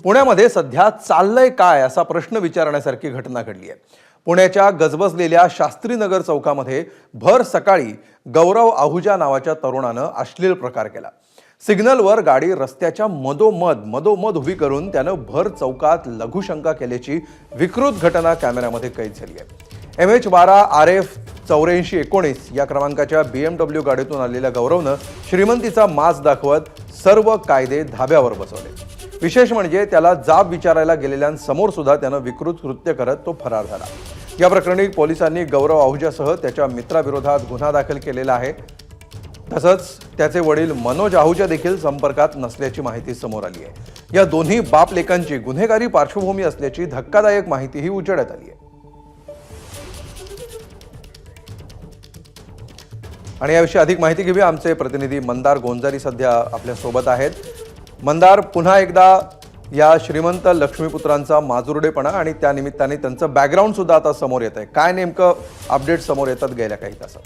पुण्यामध्ये सध्या चाललंय काय असा प्रश्न विचारण्यासारखी घटना घडली आहे। पुण्याच्या गजबजलेल्या शास्त्रीनगर चौकामध्ये भर सकाळी गौरव आहुजा नावाच्या तरुणानं अश्लील प्रकार केला। सिग्नलवर गाडी रस्त्याच्या मधोमध उभी करून त्यानं भर चौकात लघुशंका केल्याची विकृत घटना कॅमेऱ्यामध्ये कैद झाली आहे। MH12 RF 8419 या क्रमांकाच्या BMW गाडीतून आलेल्या गौरवनं श्रीमंतीचा माज दाखवत सर्व कायदे धाब्यावर बसवले। विशेष म्हणजे त्याला जाब विचारायला गेलेल्यांसमोर सुद्धा त्यानं विकृत कृत्य करत तो फरार झाला। या प्रकरणी पोलिसांनी गौरव आहुजासह त्याच्या मित्राविरोधात गुन्हा दाखल केलेला आहे। तसंच त्याचे वडील मनोज आहुजा देखील संपर्कात नसल्याची माहिती समोर आली आहे। या दोन्ही बाप लेकांची गुन्हेगारी पार्श्वभूमी असल्याची धक्कादायक माहितीही उजेडात आली आहे। आणि याविषयी अधिक माहिती घेऊया, आमचे प्रतिनिधी मंदार गोंजारी सध्या आपल्या सोबत आहेत। मंदार, पुन्हा एकदा या श्रीमंत लक्ष्मीपुत्रांचा माजुरडेपणा आणि त्या निमित्ताने त्यांचं बॅकग्राऊंड सुद्धा आता समोर येत आहे। काय नेमकं अपडेट समोर येतात गेल्या काही तासात?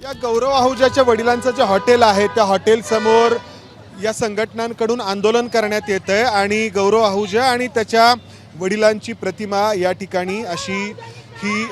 या गौरव आहुजाच्या वडिलांचं जे हॉटेल आहे त्या हॉटेल समोर या संघटनांकडून आंदोलन करण्यात येत आहे आणि गौरव आहुजा आणि त्याच्या वडिलांची प्रतिमा या ठिकाणी अशी ही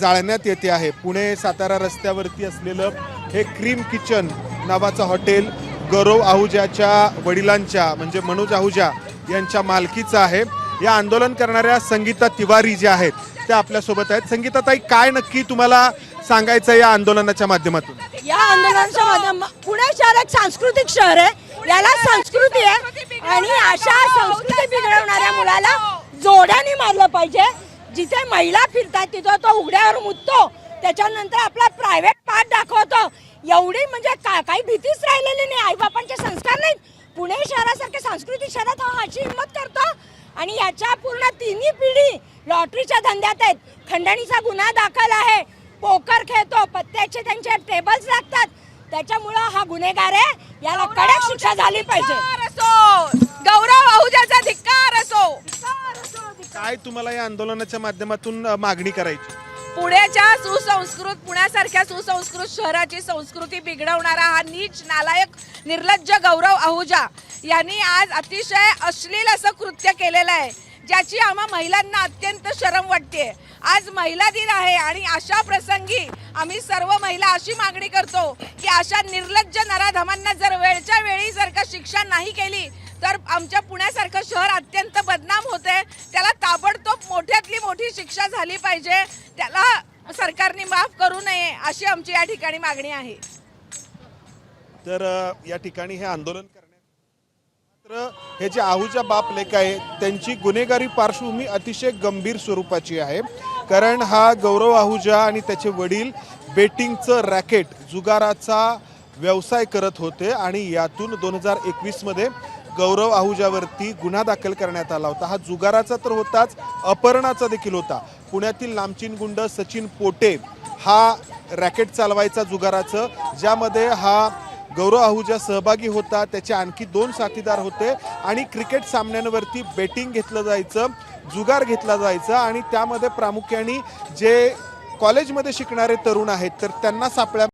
जाळण्यात येते आहे। पुणे सातारा रस्त्यावरती असलेलं हे क्रीम किचन नावाचं हॉटेल गौरव आहुजाच्या वडिलांच्या म्हणजे मनोज आहुजा यांच्या मालकीचं आहे। या आंदोलन करणाऱ्या संगीता तिवारी ज्या आहेत त्या आपल्यासोबत आहेत। संगीता ताई, काय नक्की तुम्हाला सांगायचं या आंदोलनाच्या माध्यमातून? या आंदोलनाच्या माध्यमातून पुणे शहर एक सांस्कृतिक शहर आहे, याला संस्कृती आहे आणि अशा संस्कृती बिघडवणाऱ्या मुलाला जोड्याने मारलं पाहिजे। जिथे महिला फिरतात तिथं तो उघड्यावर मुततो, त्याच्यानंतर आपला प्रायव्हेट पार्ट दाखवतो। एवढी म्हणजे काही भीतीच राहिलेली नाही, आईबापांचे संस्कार नाहीत। पुणे शहरासारख्या सांस्कृतिक शहरात हा अशी हिंमत करतो आणि याच्या पूर्ण तिन्ही पिढी लॉटरीच्या धंद्यात आहेत। खंडणीचा गुन्हा दाखल आहे, पोकर खेळतो, पत्त्याचे त्यांचे टेबल्स लागतात, त्याच्यामुळे हा गुन्हेगार आहे, याला कडक शिक्षा झाली पाहिजे। गौरव आहुजाचा धिक्कार असो। काय तुम्हाला या आंदोलनाच्या माध्यमातून मागणी करायची? पुण्यासारख्या सुसंस्कृत शहराची संस्कृती बिघडवणारा हा नीच नालायक निर्लज्ज गौरव आहुजा यांनी आज अतिशय अश्लील असं कृत्य केलेलं आहे, ज्याची आम्हा महिलांना अत्यंत शरम वाटते। आज महिला दिन आहे आणि अशा प्रसंगी आम्ही सर्व महिला अशी मागणी करतो की अशा निर्लज्ज नराधमांना जर वेळच्या वेळी जर का शिक्षा नाही केली तर आमच्या पुण्यासारखं शहर अत्यंत बदनाम होते। त्याला ताबडतोब मोठ्यातली मोठी शिक्षा झाली पाहिजे, त्याला सरकारने माफ करू नये अशी आमची या ठिकाणी मागणी आहे। तर या ठिकाणी हे आंदोलन करण्यात मात्र हे जे आहुजा बाप लेक आहे त्यांची गुन्हेगारी पार्श्वभूमी अतिशय गंभीर स्वरूपाची आहे। कारण हा गौरव आहुजा आणि त्याचे वडील बेटिंगचं रॅकेट जुगाराचा व्यवसाय करत होते आणि यातून 2021 मध्ये गौरव आहुजावरती गुन्हा दाखल करण्यात आला होता। हा जुगाराचा तर होताच, अपहरणाचा देखील होता। पुण्यातील नामचीन गुंड सचिन पोटे हा रॅकेट चालवायचा जुगाराचं, ज्यामध्ये हा गौरव आहुजा सहभागी होता। त्याचे आणखी 2 साथीदार होते आणि क्रिकेट सामन्यांवरती बेटिंग घेतलं जायचं, जुगार घेतला जायचा आणि त्यामध्ये प्रामुख्याने जे कॉलेजमध्ये शिकणारे तरुण आहेत तर त्यांना सापळ्या